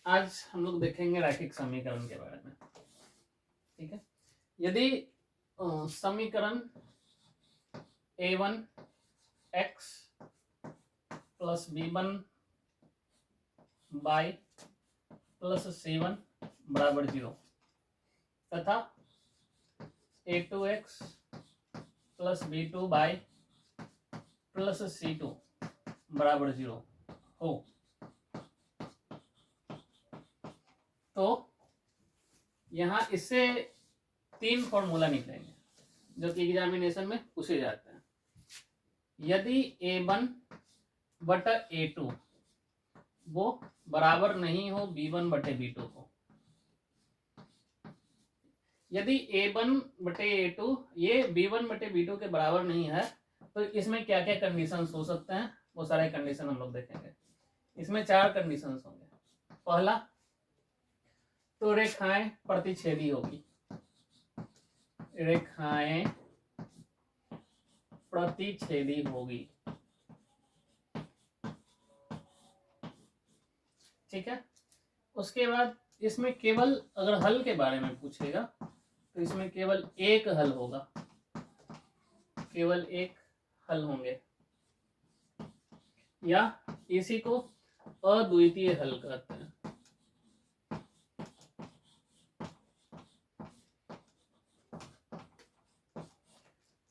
आज हम लोग देखेंगे रैखिक समीकरण के बारे में। ठीक है, यदि समीकरण a1 x plus b1 y plus c1 बराबर 0 तथा a2 x plus b2 y plus c2 बराबर 0 हो तो यहाँ इससे 3 फॉर्मूला निकलेंगे जो कि एग्जामिनेशन में पूछे जाते हैं। यदि a1 बटा a2 वो बराबर नहीं हो b1 बटे b2 को, यदि a1 बटे a2 ये b1 बटे b2 के बराबर नहीं है तो इसमें क्या क्या कंडीशंस हो सकते हैं वो सारे कंडीशन हम लोग देखेंगे। इसमें 4 कंडीशंस होंगे। पहला तो रेखाएं प्रतिच्छेदी होगी, रेखाएं प्रतिच्छेदी होगी। ठीक है, उसके बाद इसमें केवल अगर हल के बारे में पूछेगा तो इसमें केवल एक हल होगा, केवल एक हल होंगे या इसी को अद्वितीय हल कहते हैं।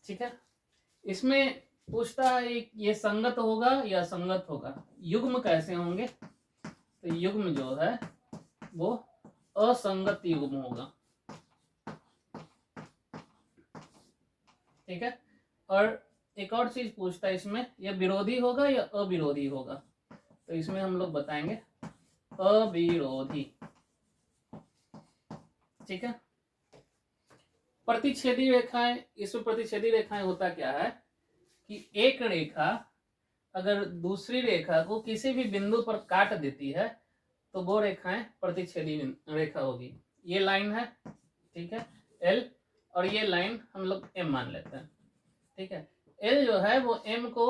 ठीक है, इसमें पूछता है ये संगत होगा या असंगत होगा, युग्म कैसे होंगे, तो युग्म जो है वो असंगत युग्म होगा। ठीक है, और एक और चीज पूछता है इसमें, यह विरोधी होगा या अविरोधी होगा, तो इसमें हम लोग बताएंगे अविरोधी। ठीक है, प्रतिच्छेदी रेखाएं, इसमें प्रतिच्छेदी रेखाएं होता क्या है कि एक रेखा अगर दूसरी रेखा को किसी भी बिंदु पर काट देती है तो वो रेखाएं प्रतिच्छेदी रेखा होगी। ये लाइन है, ठीक है, L, और ये लाइन हम लोग M मान लेते हैं। ठीक है, L जो है वो M को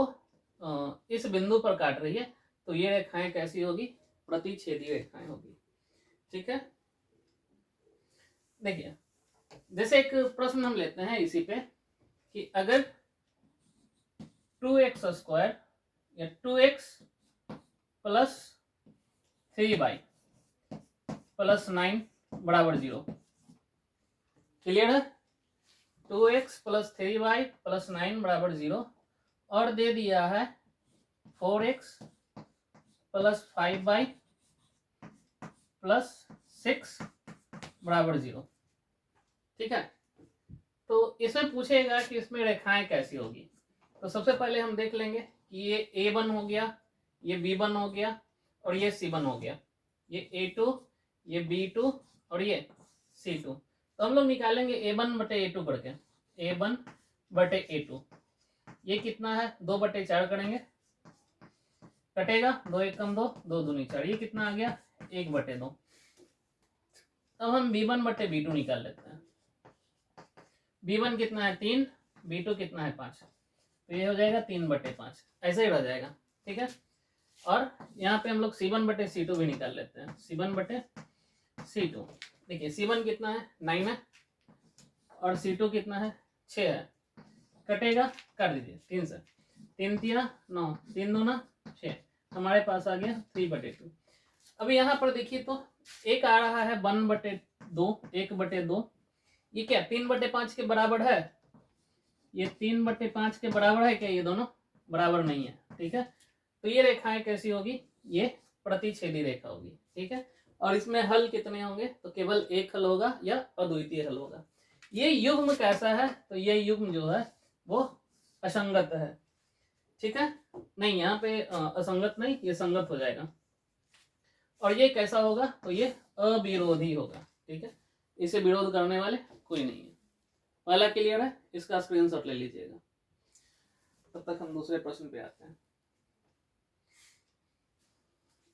इस बिंदु पर काट रही है तो ये रेखाएं कैसी होगी, प्रतिच्छेदी रेखाएं होगी। ठीक है, देखिए जैसे एक प्रश्न हम लेते हैं इसी पे कि अगर 2x² या 2x प्लस 3y प्लस 9 बराबर 0, क्लियर है, 2x प्लस 3y प्लस 9 बराबर 0, और दे दिया है 4x प्लस 5y प्लस 6 बराबर 0। ठीक है, तो इसमें पूछेगा कि इसमें रेखाएं कैसी होगी। तो सबसे पहले हम देख लेंगे कि ये a1 हो गया, ये b1 हो गया और ये c1 हो गया, ये a2, ये b2 और ये c2। तो हम लोग निकालेंगे a1 बटे a2 करके, a1 बटे a2 ये कितना है, 2 बटे 4 करेंगे, कटेगा 2 1 कम 2, 2 दूनी 4, ये कितना आ गया 1 बटे 2। अब हम b1 बटे b2 निकाल लेते हैं। b1 कितना है 3, b2 कितना है 5, तो ये हो जाएगा 3 बटे 5, ऐसे ही रह जाएगा। ठीक है, और यहाँ पे हम लोग c1 बटे c2 भी निकाल लेते हैं, c1 बटे c2। देखिए c1 कितना है 9 है और c2 कितना है 6 है, कटेगा, कर दीजिए 3 से, 3 3 9, 3 2 6, हमारे पास आ गया 3 बटे 2। अभी यहाँ पर देखिए तो एक आ रहा है 1 बटे 2, 1 बटे 2, ये क्या 3 बटे 5 के बराबर है, ये 3 बटे 5 के बराबर है क्या, ये दोनों बराबर नहीं है। ठीक है, तो ये रेखाएं कैसी होगी, ये प्रतिच्छेदी रेखा होगी। ठीक है, और इसमें हल कितने होंगे, तो केवल एक हल होगा या अद्वितीय हल होगा। ये युग्म कैसा है, तो ये युग्म जो है वो असंगत है। ठीक है, नहीं यहाँ पे असंगत नहीं, ये संगत हो जाएगा। और ये कैसा होगा, तो ये अविरोधी होगा। ठीक है, इसे विरोध करने वाले कोई नहीं है। पहला क्लियर है, इसका स्क्रीनशॉट ले लीजिएगा। तब तक हम दूसरे प्रश्न पे आते हैं।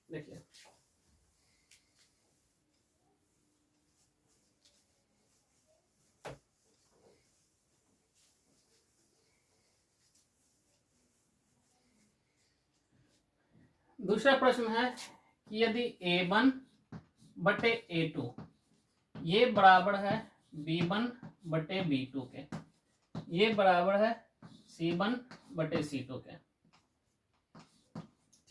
देखिए दूसरा प्रश्न है कि यदि a1 बटे A2 ये बराबर है B1 बटे B2 के, ये बराबर है C1 बटे C2 के।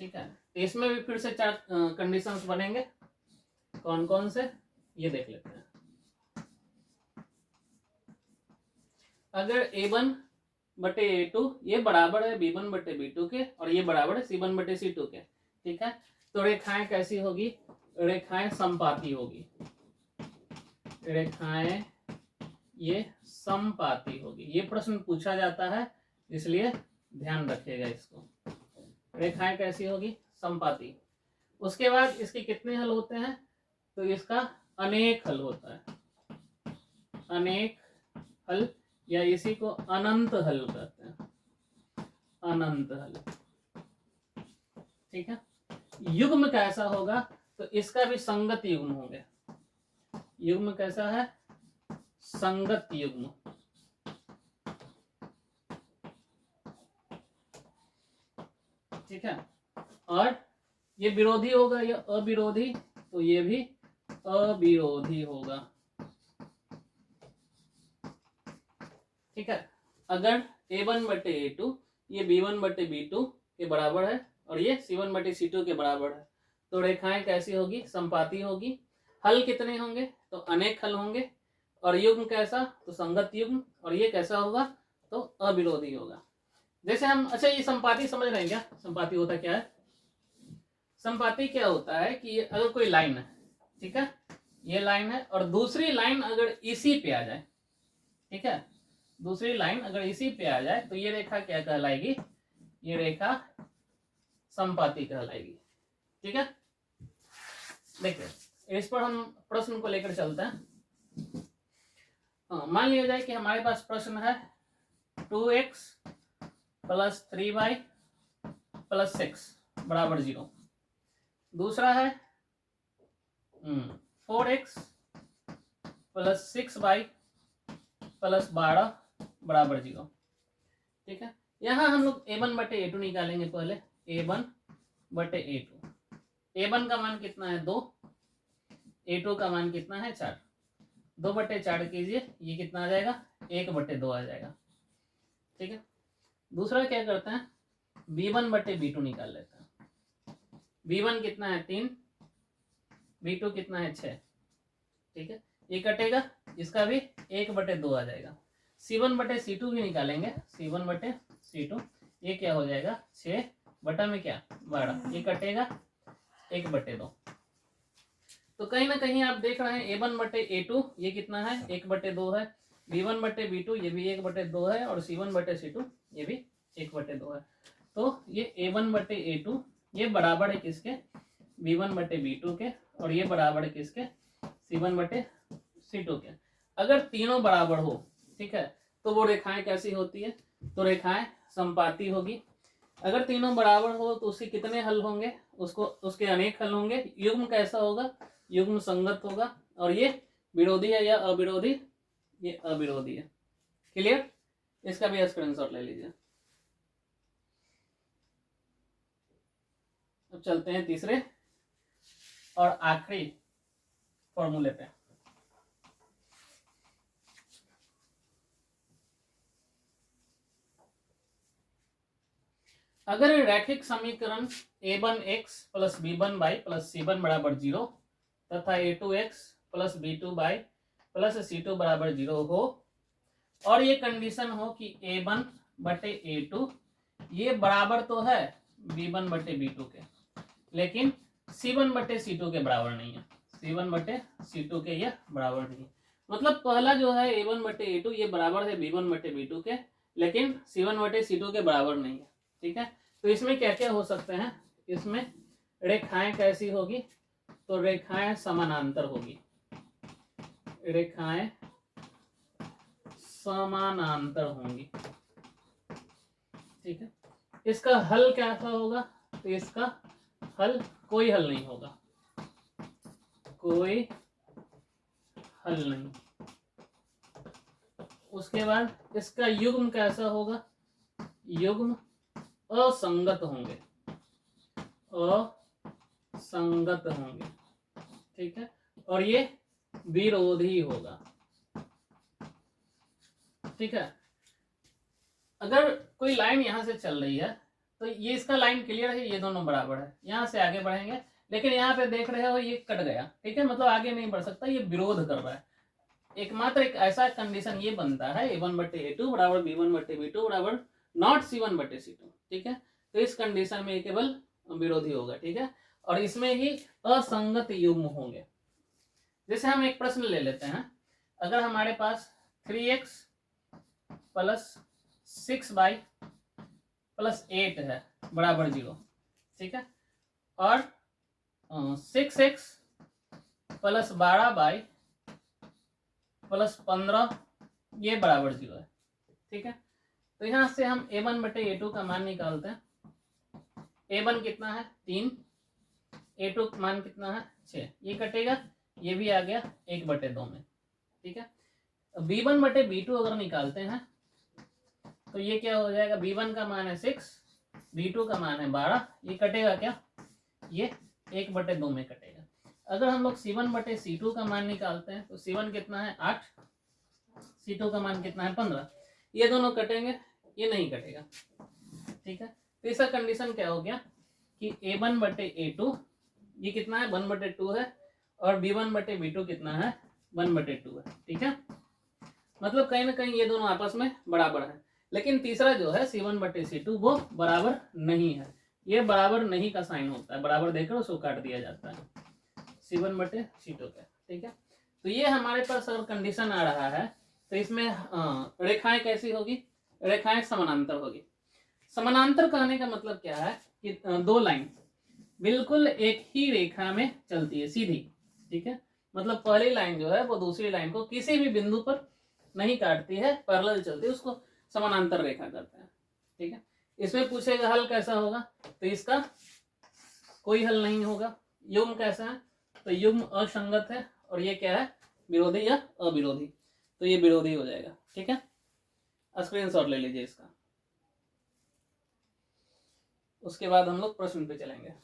ठीक है, इसमें भी फिर से 4 कंडीशंस बनेंगे। कौन कौन से ये देख लेते हैं। अगर A1 बटे A2 ये बराबर है B1 बटे B2 के और ये बराबर है C1 बटे C2 के। ठीक है, तो रेखाएं कैसी होगी? रेखाएं समपाती होगी, रेखाएं ये समपाती होगी। ये प्रश्न पूछा जाता है, इसलिए ध्यान रखिएगा इसको। रेखाएं कैसी होगी? समपाती। उसके बाद इसके कितने हल होते हैं? तो इसका अनेक हल होता है, अनेक हल, या इसी को अनंत हल कहते हैं, अनंत हल। ठीक है, युग्म कैसा होगा? तो इसका भी संगत युग्म होंगे। युग्म कैसा है? संगत युग्म। ठीक है, और ये विरोधी होगा या अविरोधी? तो ये भी अविरोधी होगा। ठीक है, अगर A1 बटे A2 ये B1 बटे B2 के बराबर है और ये C1 बटे C2 के बराबर है, तो रेखाएं कैसी होगी? समपाती होगी। हल कितने होंगे? तो अनेक हल होंगे। और युग्म कैसा? तो संगत युग्म। और ये कैसा होगा? तो अविरोधी होगा। जैसे हम, अच्छा ये संपाती समझ रहे हैं क्या? संपाती होता क्या है? संपाती क्या होता है कि अगर कोई लाइन है, ठीक है, ये लाइन है और दूसरी लाइन अगर इसी पे आ जाए, ठीक है, दूसरी लाइन अगर इसी पे आ जाए तो ये रेखा क्या कहलाएगी? ये रेखा संपाती कहलाएगी। ठीक है, देखिए इस पर हम प्रश्न को लेकर चलते हैं। मान लिया जाए कि हमारे पास प्रश्न है 2x प्लस 3y प्लस 6 बराबर 0। दूसरा है 4x प्लस 6y प्लस 12 बराबर 0। ठीक है, यहां हम लोग A1 बटे A2 निकालेंगे। पहले A1 बटे A2, A1 का मान कितना है? 2, A2 का मान कितना है? 4। 2 बटे 4 कीजिए, ये कितना आ जाएगा? 1 बटे 2 आ जाएगा। ठीक है, दूसरा क्या करते हैं? B1 बटे B2 निकाल लेते हैं। B1 कितना है? 3, B2 कितना है? 6। ठीक है, ये कटेगा, इसका भी 1 बटे 2 आ जाएगा। C1 बटे C2 भी निकालेंगे। C1 बटे C2 ये क्या हो जाएगा? 6 बटा में क्या? 12। ये कटेगा, 1 बटे 2। तो कहीं ना कहीं आप देख रहे हैं A1 बटे A2 ये कितना है? 1 बटे 2 है। B1 बटे B2 ये भी 1 बटे 2 है और C1 बटे C2 ये भी 1 बटे 2 है। तो ये A1 बटे A2 ये बराबर है किसके? B1 बटे B2 के, और ये बराबर है किसके? C1 बटे C2 के। अगर तीनों बराबर हो, ठीक है, तो वो रेखाएं कैसी होती है? तो रेखाएं समपाती होगी। अगर तीनों बराबर हो तो उसके कितने हल होंगे? उसके अनेक हल होंगे। युग्म कैसा होगा? युग्म संगत होगा। और ये विरोधी है या अविरोधी? ये अविरोधी है। क्लियर? इसका भी स्क्रीनशॉट ले लीजिए। अब चलते हैं तीसरे और आखिरी फॉर्मूले पे। अगर रैखिक समीकरण A1x plus B1y plus C1 बराबर 0 तथा A2x plus B2y plus C2 बराबर 0 हो और ये कंडीशन हो कि A1 बटे A2 ये बराबर तो है B1 बटे B2 के, लेकिन C1 बटे C2 के बराबर नहीं है। C1 बटे C2 के ये बराबर नहीं है। मतलब पहला जो है A1 बटे A2 ये बराबर है B1 बटे B2 के, लेकिन C1 बटे C2 के बराबर नहीं है। ठीक है, तो इसमें क्या क्या हो सकते हैं? इसमें रेखाएं कैसी होगी? तो रेखाएं समानांतर होगी, रेखाएं समानांतर होंगी। ठीक है, इसका हल कैसा होगा? तो इसका हल कोई हल नहीं होगा, कोई हल नहीं। उसके बाद इसका युग्म कैसा होगा? युग्म असंगत होंगे, असंगत होंगे। ठीक है, और ये विरोधी होगा। ठीक है, अगर कोई लाइन यहां से चल रही है तो ये इसका लाइन क्लियर है, ये दोनों बराबर है, यहां से आगे बढ़ेंगे, लेकिन यहाँ पे देख रहे हो ये कट गया। ठीक है, मतलब आगे नहीं बढ़ सकता, ये विरोध कर रहा है। एकमात्र एक ऐसा कंडीशन ये बनता है A1/A2 बराबर B1/B2 बराबर नॉट C1/C2। ठीक है, तो इस कंडीशन में केवल विरोधी होगा। ठीक है, और इसमें ही असंगत युग्म होंगे। जैसे हम एक प्रश्न ले लेते हैं, अगर हमारे पास 3x प्लस 6y प्लस 8 है बराबर 0। ठीक है, और 6x प्लस 12y प्लस 15 ये बराबर 0 है। ठीक है, तो यहां से हम A1/A2 का मान निकालते हैं। A1 कितना है 3, A2 का मान कितना है 6, ये कटेगा, ये भी आ गया 1/2 में। ठीक है, B1/B2 अगर निकालते हैं तो ये क्या हो जाएगा, B1 का मान है 6, B2 का मान है 12, ये कटेगा क्या, ये 1/2 में कटेगा। अगर हम लोग C1/C2 का मान निकालते हैं तो C1 कितना है 8, C2 का मान कितना है 15, ये दोनों कटेंगे, ये नहीं कटेगा। ठीक है, तो इसका कंडीशन क्या हो गया कि A1/A2 ये कितना है 1/2 है, और B1/B2 कितना है 1/2 है। ठीक है, मतलब कहीं ना कहीं ये दोनों आपस में बराबर है। लेकिन तीसरा जो है C1/C2 वो बराबर नहीं है, ये बराबर नहीं का साइन होता है, बराबर देकर उसको काट दिया जाता है C1/C2 का। ठीक है, तो ये हमारे पास अगर कंडीशन आ रहा है तो इसमें रेखाएं कैसी होगी, रेखाएं समानांतर होगी। समानांतर कहने का मतलब क्या है कि दो लाइन बिल्कुल एक ही रेखा में चलती है सीधी। ठीक है, मतलब पहली लाइन जो है वो दूसरी लाइन को किसी भी बिंदु पर नहीं काटती है, पैरेलल चलती है, उसको समानांतर रेखा कहते हैं। ठीक है, इसमें पूछेगा हल कैसा होगा, तो इसका कोई हल नहीं होगा। युग्म कैसा है, तो युग्म असंगत है, और ये क्या है विरोधी या अविरोधी, तो ये विरोधी हो जाएगा। ठीक है, स्क्रीनशॉट ले लीजिए इसका। उसके बाद हम लोग प्रश्न पे चलेंगे।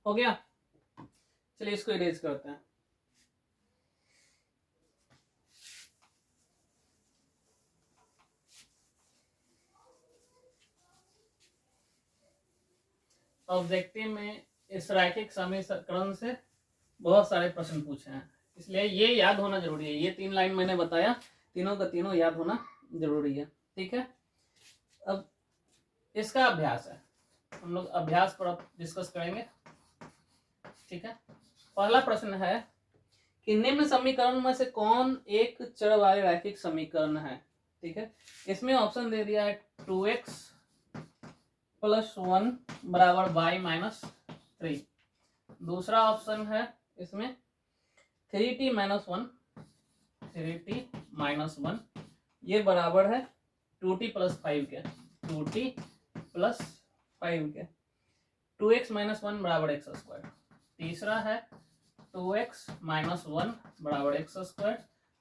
हो गया, चलिए इसको इरेज करते हैं। ऑब्जेक्टिव में इस रैखिक समीकरण से बहुत सारे प्रश्न पूछे हैं, इसलिए ये याद होना जरूरी है। ये 3 लाइन मैंने बताया, तीनों का तीनों याद होना जरूरी है। ठीक है, अब इसका अभ्यास है, हम लोग अभ्यास पर अब डिस्कस करेंगे। ठीक है, पहला प्रश्न है कि निम्न समीकरण में से कौन एक चर वाले रैखिक समीकरण है। ठीक है, इसमें ऑप्शन दे दिया है 2x + 1 बराबर y - 3। दूसरा ऑप्शन है इसमें 3t - 1 ये बराबर है 2t + 5 के, 2t + 5 के। 2x - 1 बराबर x²। तीसरा है 2x - 1 बराबर x²,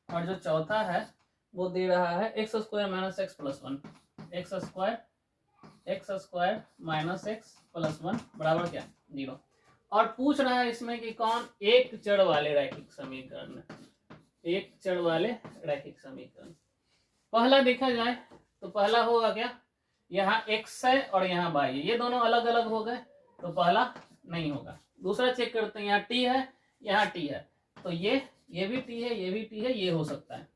और जो चौथा है वो दे रहा है x² - x + 1, x² - x + 1 बराबर क्या 0। और पूछ रहा है इसमें कि कौन एक चर वाले रैखिक समीकरण, एक चर वाले रैखिक समीकरण। पहला देखा जाए तो पहला होगा क्या, यहाँ x है और यहाँ y है, ये दोनों अलग अलग हो गए तो पहला नहीं होगा। दूसरा चेक करते हैं, यहाँ t है यहाँ t है, तो ये भी t है ये भी t है, ये हो सकता है।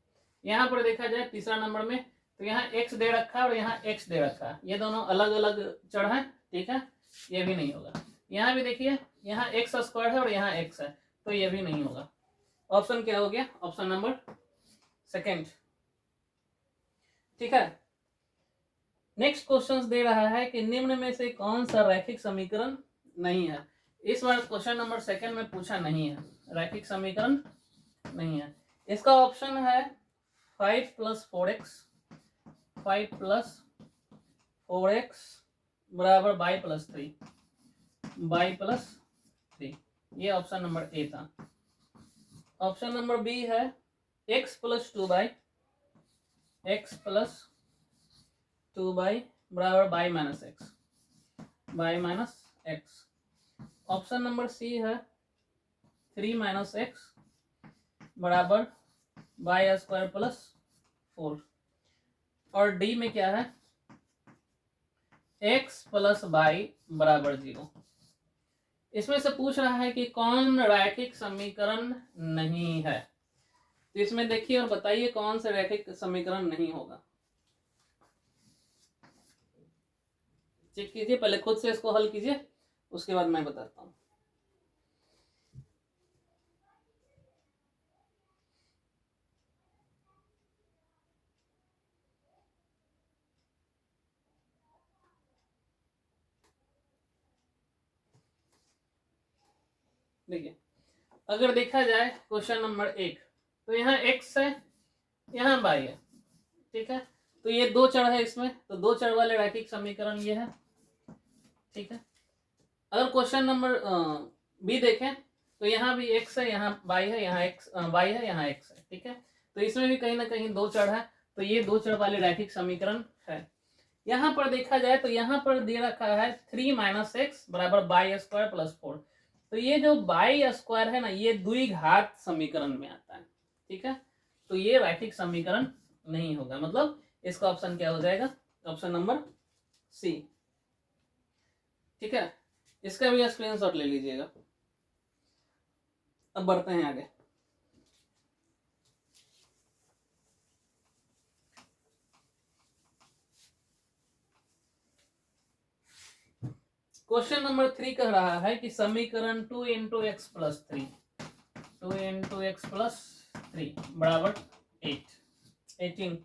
यहाँ पर देखा जाए तीसरा नंबर में तो यहाँ x दे रखा है और यहाँ x दे रखा है, ये दोनों अलग अलग चर हैं। ठीक है, ये भी नहीं होगा। यहाँ भी देखिए यहाँ x² है और यहाँ x है, तो ये भी नहीं होगा। ऑप्शन क्या हो गया, ऑप्शन नंबर सेकंड। ठीक है, नेक्स्ट क्वेश्चन दे रहा है कि निम्न में से कौन सा रैखिक समीकरण नहीं है। इस बार क्वेश्चन नंबर सेकंड में पूछा नहीं है, रैखिक समीकरण नहीं है। इसका ऑप्शन है 5 + 4x, 5 + 4x बराबर y + 3, y + 3। ये ऑप्शन नंबर ए था। ऑप्शन नंबर बी है x plus 2y, x plus 2y बराबर y minus x, y minus x. Option number C है 3 माइनस एक्स बराबर y स्क्वायर प्लस 4। और D में क्या है, x प्लस y बराबर 0। इसमें से पूछ रहा है कि कौन रैखिक समीकरण नहीं है। तो इसमें देखिए और बताइए कौन सा रैखिक समीकरण नहीं होगा। चेक कीजिए, पहले खुद से इसको हल कीजिए, उसके बाद मैं बताता हूं। देखिए, अगर देखा जाए क्वेश्चन नंबर 1, तो यहाँ x है, यहाँ y है, ठीक है। तो ये दो चर है इसमें, तो दो चर वाले रैखिक समीकरण ये है, ठीक है। अगर क्वेश्चन नंबर बी देखें तो यहाँ भी x है, यहाँ y है, यहाँ y है, यहाँ x है, ठीक है। तो इसमें भी कहीं ना कहीं दो चर है, तो ये दो चर वाले रैखिक समीकरण है। यहाँ पर देखा जाए तो यहाँ पर दे रखा है 3 माइनस एक्स बराबर y स्क्वायर प्लस 4। तो ये जो y स्क्वायर है ना, ये द्विघात समीकरण में आता है, ठीक है। तो ये रैखिक समीकरण नहीं होगा, मतलब इसका ऑप्शन क्या हो जाएगा, ऑप्शन नंबर सी, ठीक है। इसका भी स्क्रीनशॉट ले लीजिएगा। अब बढ़ते हैं आगे। क्वेश्चन नंबर 3 कह रहा है कि समीकरण 2 into x plus 3, 2 into x plus 3 बराबर 18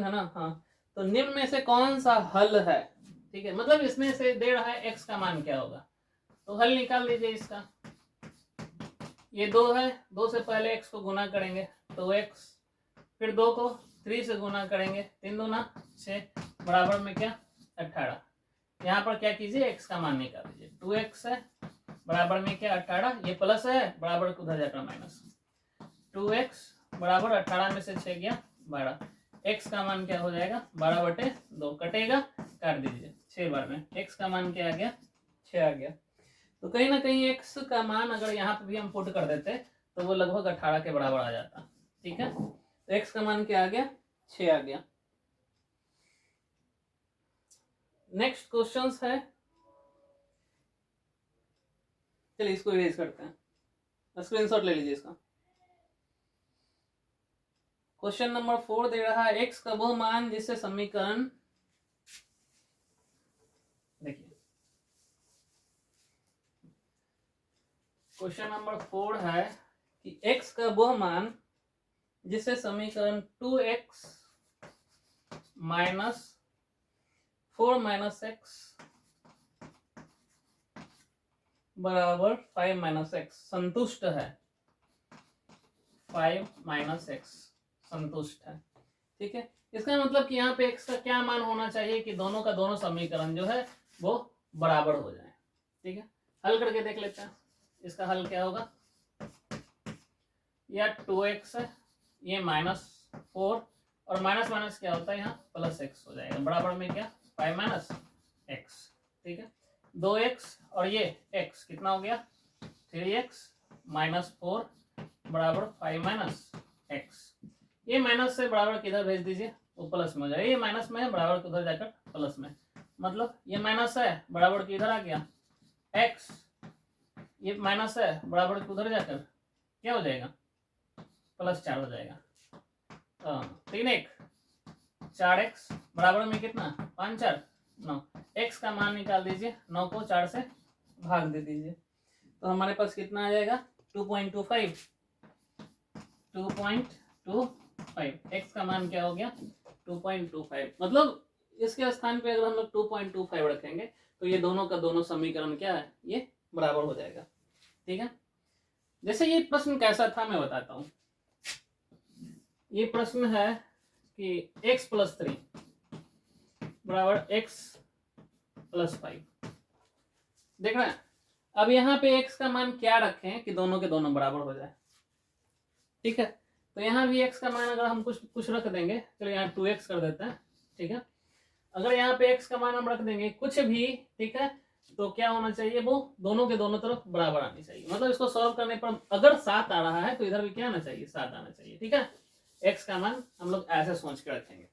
है ना। हाँ, तो निम्न में से कौन सा हल है, ठीक है। मतलब इसमें से दे रहा है एक्स का मान क्या होगा, तो हल निकाल लीजिए इसका। ये 2 है, 2 से पहले एक्स को गुना करेंगे तो एक्स, फिर 2 को 3 से गुना करेंगे, 3 दूना 6 बराबर में क्या 18। यहाँ पर क्या कीजिए, x का मान निकाल दीजिए। 2x है बराबर में क्या 18, ये प्लस है बराबर उधर जाकर माइनस। 2x बराबर 18 में से 6 गया 12, x का मान क्या हो जाएगा 12/2, कटेगा, काट दीजिए 6 बार में, x का मान क्या आ गया 6 आ गया। तो कहीं ना कहीं x का मान अगर यहाँ पे भी हम पुट कर देते तो वो लगभग 18 के बराबर आ जाता, ठीक है। तो x का मान क्या आ गया 6 आ गया। नेक्स्ट क्वेश्चन है, चलिए इसको इरेज करते हैं, स्क्रीनशॉट ले लीजिए इसका। क्वेश्चन नंबर 4 दे रहा है x का वो मान जिससे समीकरण, देखिए क्वेश्चन नंबर 4 है कि x का वो मान जिससे समीकरण 2x माइनस 4 माइनस एक्स बराबर 5 माइनस एक्स संतुष्ट है, 5 माइनस एक्स संतुष्ट है, ठीक है। इसका मतलब कि यहाँ पे x का क्या मान होना चाहिए कि दोनों का दोनों समीकरण जो है वो बराबर हो जाए, ठीक है। हल करके देख लेते हैं, इसका हल क्या होगा, यह 2x है, ये -4 और माइनस माइनस क्या होता है यहाँ प्लस एक्स हो जाएगा, बराबर में क्या 5 माइनस एक्स, ठीक है। 2x और ये x कितना हो गया 3x -4 बराबर 5 माइनस एक्स। ये माइनस से बराबर किधर भेज दीजिए, वो प्लस में हो जाएगा, ये माइनस में है बराबर किधर जाकर प्लस में, मतलब ये माइनस है बराबर किधर आ गया x, ये माइनस है बराबर किधर जाकर क्या हो जाएगा +4 हो जाएगा। 3x 4x बराबर में कितना 5 4 9, x का मान निकाल दीजिए, 9 को 4 से भाग दे दीजिए, तो हमारे पास कितना आ जाएगा 2.25, 2.25, x का मान क्या हो गया 2.25। मतलब इसके स्थान पे अगर हम लोग 2.25 रखेंगे तो ये दोनों का दोनों समीकरण क्या है ये बराबर हो जाएगा, ठीक है। जैसे ये प्रश्न कैसा था मैं बताता हूं। ये प्रश्न है कि x + 3 बराबर x + 5, देख रहे हैं। अब यहाँ पे x का मान क्या रखें कि दोनों के दोनों बराबर हो जाए। ठीक है, तो यहाँ भी x का मान अगर हम कुछ कुछ रख देंगे, चलो यहाँ 2x कर देते हैं। ठीक है, अगर यहाँ पे x का मान हम रख देंगे कुछ भी, ठीक है, तो क्या होना चाहिए, वो दोनों के दोनों तरफ बराबर आनी चाहिए। मतलब इसको सॉल्व करने पर अगर 7 आ रहा है तो इधर भी क्या आना चाहिए, 7 आना चाहिए। ठीक है, x का मान हम लोग ऐसे सोच के रखेंगे।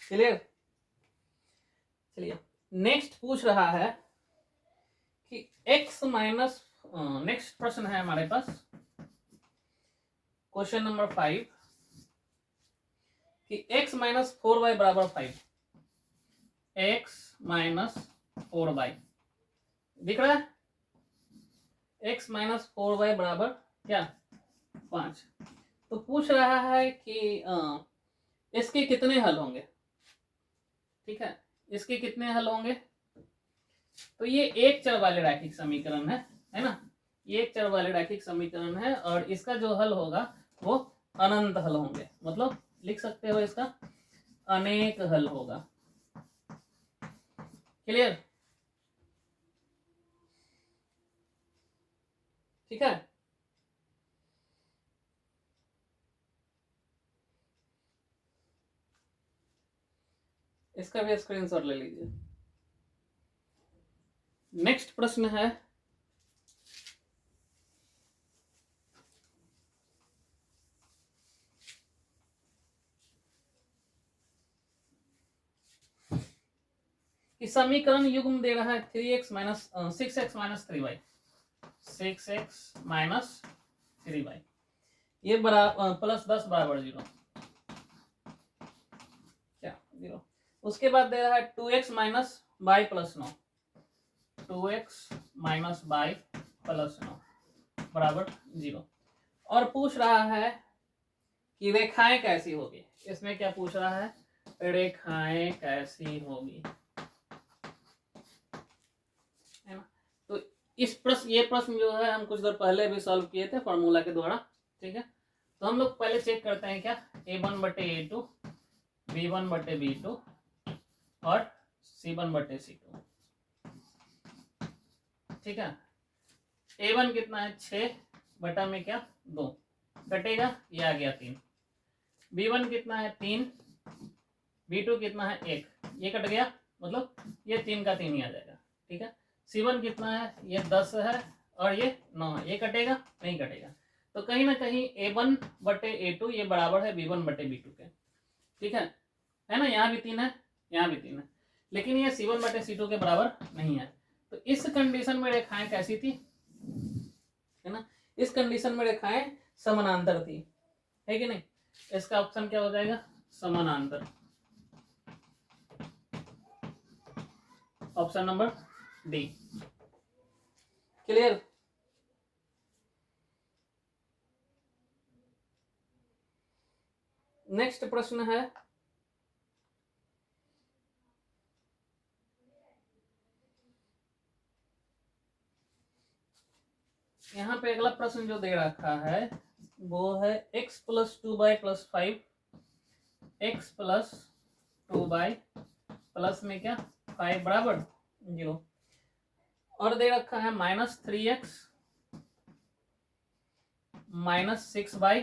क्लियर? चलिए नेक्स्ट पूछ रहा है कि x माइनस, नेक्स्ट प्रश्न है हमारे पास क्वेश्चन नंबर 5 कि x माइनस 4y बराबर 5, x माइनस 4y दिख रहा है, x माइनस 4y बराबर क्या, 5। तो पूछ रहा है कि इसके कितने हल होंगे। ठीक है, इसके कितने हल होंगे, तो ये एक चर वाले रैखिक समीकरण है ना, ये एक चर वाले रैखिक समीकरण है और इसका जो हल होगा वो अनंत हल होंगे। मतलब लिख सकते हो इसका अनेक हल होगा। क्लियर? ठीक है, इसका भी स्क्रीनशॉट ले लीजिए। नेक्स्ट प्रश्न है कि समीकरण युग्म दे रहा है 3x minus 6x minus 3y, 6x minus 3y, ये बराबर प्लस 10 बराबर 0, क्या 0। उसके बाद दे रहा है 2x minus by plus 9, 2x minus by plus 9 बराबर 0। और पूछ रहा है कि रेखाएं कैसी होगी। इसमें क्या पूछ रहा है, रेखाएं कैसी होगी, है ना। तो इस प्रश्न, ये प्रश्न जो है हम कुछ देर पहले भी सॉल्व किए थे फॉर्मूला के द्वारा। ठीक है, तो हम लोग पहले चेक करते हैं क्या, a1 बटे a2, b1 बटे b2 और c1 बटे c2। ठीक है, a1 कितना है, 6 बटा में क्या 2 कटेगा, ये आ गया 3। b1 कितना है 3, b2 कितना है 1, ये कट गया, मतलब ये 3 का 3 ही आ जाएगा। ठीक है, c1 कितना है, ये 10 है और ये 9 है, ये कटेगा नहीं कटेगा। तो कहीं ना कहीं a1 बटे a2 ये बराबर है b1 बटे b2 के। ठीक है ना, यहाँ भी 3 है, यहाँ भी 3 है, लेकिन ये c1 बटे c2 के बराबर नहीं है। तो इस कंडीशन में रेखाएं कैसी थी, है ना, इस कंडीशन में रेखाएं समानांतर थी, है कि नहीं। इसका ऑप्शन क्या हो जाएगा, समानांतर, option number D. Clear? Next प्रश्न है यहाँ पे अगला प्रश्न जो दे रखा है वो है x plus 2y plus 5, x plus 2y plus में क्या 5 बराबर 0, और दे रखा है minus 3x minus 6y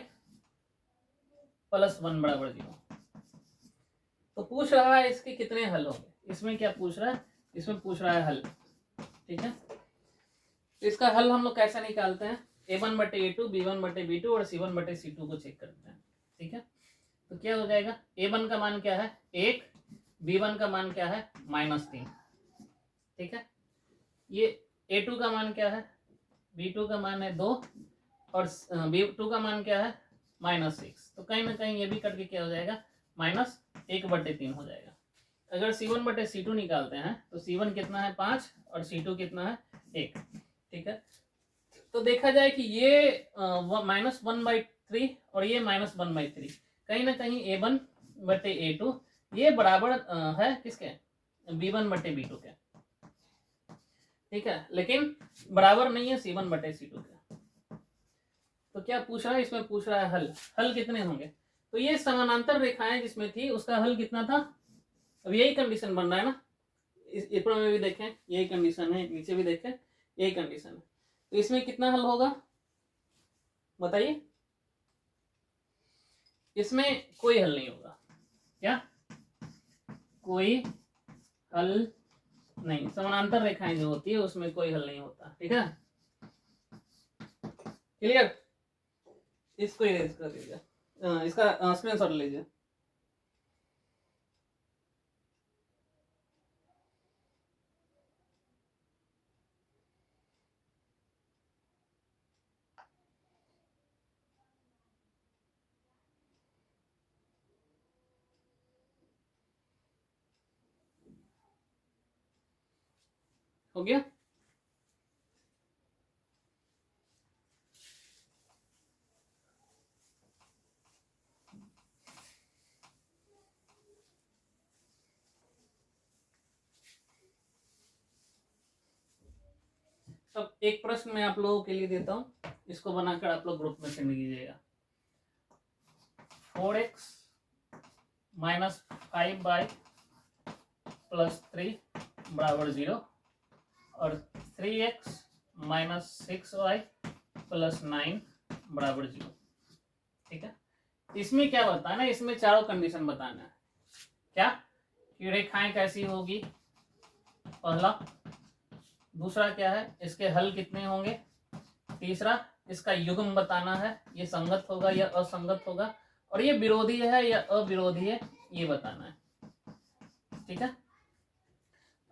plus 1 बराबर 0। तो पूछ रहा है इसके कितने हल होंगे। इसमें क्या पूछ रहा है, इसमें पूछ रहा है हल। ठीक है, तो इसका हल हम लोग कैसे निकालते हैं, a1 बटे a2, b1 बटे b2 और c1 बटे c2 को चेक करते हैं। ठीक है, तो क्या हो जाएगा, a1 का मान क्या है 1, b1 का मान क्या है -3। ठीक है, ये a2 का मान क्या है, b2 का मान है 2 और b2 का मान क्या है -6। तो कहीं ना कहीं ये भी कट के क्या हो जाएगा -1/3 हो जाएगा। अगर c1 बटे c2 निकालते हैं तो c1 कितना है 5 और c2 कितना है 1। ठीक है, तो देखा जाए कि ये -1/3 और ये -1/3, कहीं ना कहीं a1 बटे a2 ये बराबर है किसके, b1 बटे b2 के। ठीक है, लेकिन बराबर नहीं है c1 बटे c2 के। तो क्या पूछ रहा है, इसमें पूछ रहा है हल, हल कितने होंगे। तो ये समानांतर रेखाएं जिसमें थी उसका हल कितना था, अब यही कंडीशन बन रहा है ना, इस ऊपर में भी देखें यही कंडीशन है, नीचे भी देखें यही कंडीशन है, तो इसमें कितना हल होगा बताइए? इसमें कोई हल नहीं होगा। क्या? कोई हल नहीं। समानांतर रेखाएं जो होती है उसमें कोई हल नहीं होता। ठीक है, क्लियर? इसको इरेज कर दीजिए, इसका स्क्रीनशॉट लीजिए। हो गया? अब एक प्रश्न मैं आप लोगों के लिए देता हूं, इसको बनाकर आप लोग ग्रुप में सेंड कीजिएगा। 4x माइनस 5y प्लस 3 बराबर 0 और 3x माइनस 6y प्लस 9 बराबर 0। ठीक है, इसमें क्या बताना है? इसमें चारों कंडीशन बताना है। क्या? कि रेखाएं कैसी होगी, पहला। दूसरा क्या है? इसके हल कितने होंगे। तीसरा, इसका युग्म बताना है, ये संगत होगा या असंगत होगा, और ये विरोधी है या अविरोधी है, ये बताना है। ठीक है,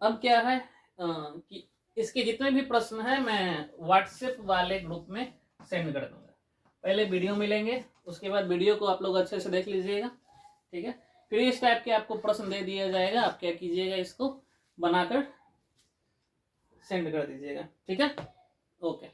अब क्या है कि इसके जितने भी प्रश्न हैं मैं व्हाट्सएप वाले ग्रुप में सेंड कर दूंगा। पहले वीडियो मिलेंगे, उसके बाद वीडियो को आप लोग अच्छे से देख लीजिएगा। ठीक है, फिर इस टाइप के आपको प्रश्न दे दिया जाएगा, आप क्या कीजिएगा, इसको बनाकर सेंड कर दीजिएगा। ठीक है, ओके।